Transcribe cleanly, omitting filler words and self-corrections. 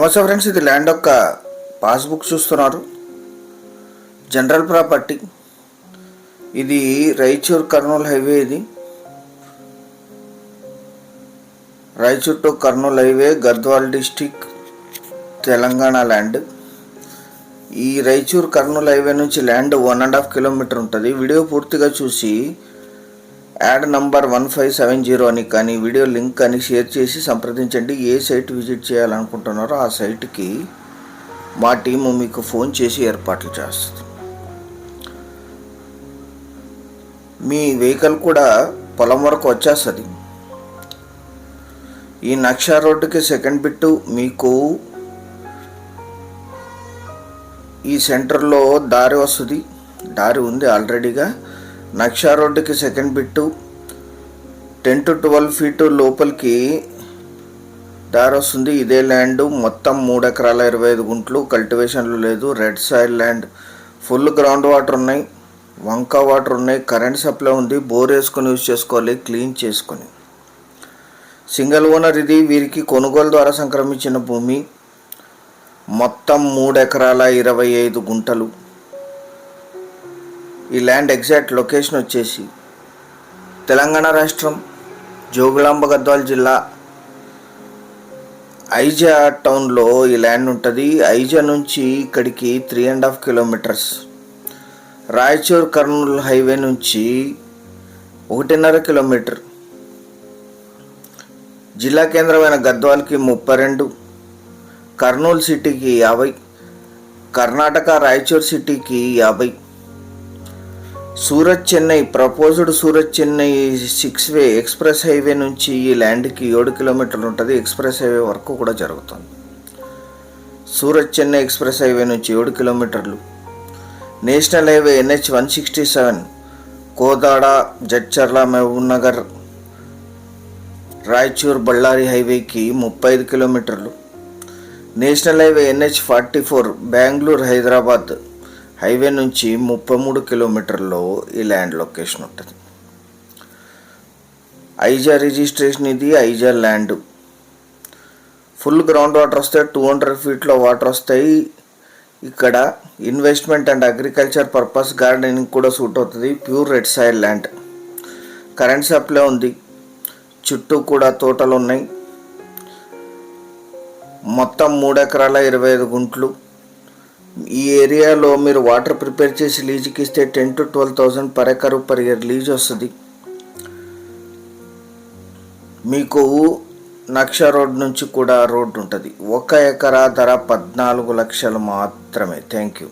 నమస్తే ఫ్రెండ్స్, ఇది ల్యాండ్ యొక్క పాస్బుక్ చూస్తున్నారు. General property. ఇది రాయచూర్ కర్నూలు హైవే. ఇది Raichur to Kurnool highway, Gadwal district, Telangana land. ఈ రాయచూర్ కర్నూలు హైవే నుంచి ల్యాండ్ 1.5 కిలోమీటర్ ఉంటుంది. వీడియో పూర్తిగా చూసి యాడ్ నంబర్ 1570 అని కానీ వీడియో లింక్ అని షేర్ చేసి సంప్రదించండి. ఏ సైట్ విజిట్ చేయాలనుకుంటున్నారో ఆ సైట్కి మా టీము మీకు ఫోన్ చేసి ఏర్పాట్లు చేస్తుంది. మీ వెహికల్ కూడా పొలం వరకు వచ్చేస్తుంది. ఈ నక్షా రోడ్డుకి సెకండ్ బిట్టు మీకు ఈ సెంటర్లో దారి వస్తుంది. దారి ఉంది ఆల్రెడీగా. నక్షా రోడ్డుకి సెకండ్ బిట్టు 10 to 12 ఫీటు లోపలికి దారి వస్తుంది. ఇదే ల్యాండ్ మొత్తం 3 ఎకరాల 25 గుంట్లు. కల్టివేషన్లు లేదు. Red soil land. Full ground water ఉన్నాయి, వంక వాటర్ ఉన్నాయి, కరెంట్ సప్లై ఉంది. బోర్ వేసుకొని యూజ్ చేసుకోవాలి, క్లీన్ చేసుకొని. సింగిల్ ఓనర్ ఇది. వీరికి కొనుగోలు ద్వారా సంక్రమించిన భూమి. మొత్తం 3 ఎకరాల 25 గుంటలు. ఈ ల్యాండ్ ఎగ్జాక్ట్ లొకేషన్ వచ్చేసి తెలంగాణ రాష్ట్రం, జోగులాంబ గద్వాల్ జిల్లా, ఐజా టౌన్లో ఈ ల్యాండ్ ఉంటుంది. ఐజా నుంచి ఇక్కడికి 3.5 కిలోమీటర్స్. రాయచూర్ కర్నూలు హైవే నుంచి 1.5 కిలోమీటర్. జిల్లా కేంద్రమైన గద్వాల్కి 32, కర్నూలు సిటీకి 50, కర్ణాటక రాయచూర్ సిటీకి 50. సూరత్ చెన్నై ప్రపోజ్డ్ సూరత్ చెన్నై 6 వే ఎక్స్ప్రెస్ హైవే నుంచి ఈ ల్యాండ్కి 7 కిలోమీటర్లు ఉంటుంది. ఎక్స్ప్రెస్ హైవే వరకు కూడా జరుగుతుంది. సూరత్ చెన్నై ఎక్స్ప్రెస్ హైవే నుంచి 7 కిలోమీటర్లు. National highway NH 167 Kodad, Jadcherla, Mahbub Nagar, Raichur, Bellary హైవేకి 35 కిలోమీటర్లు. National highway NH 44 Bengaluru, Hyderabad highway నుంచి 33 కిలోమీటర్లో ఈ ల్యాండ్ లొకేషన్ ఉంటుంది. ఐజా రిజిస్ట్రేషన్. ఇది Aija land. Full ground water వస్తాయి. 200 ఫీట్లో వాటర్ వస్తాయి. ఇక్కడ investment and agriculture purpose, gardening కూడా సూట్ అవుతుంది. Pure red soil land. Current supply ఉంది. చుట్టూ కూడా తోటలు ఉన్నాయి. మొత్తం 3 ఎకరాల 25 గుంట్లు. ఈ ఏరియాలో మీరు వాటర్ ప్రిపేర్ చేసి లీజుకి ఇస్తే 10,000 to 12,000 per acre per year lease వస్తుంది. మీకు నక్షా రోడ్ నుంచి కూడా రోడ్డు ఉంటుంది. 1 ఎకరా ధర 14 లక్షలు మాత్రమే. Thank you.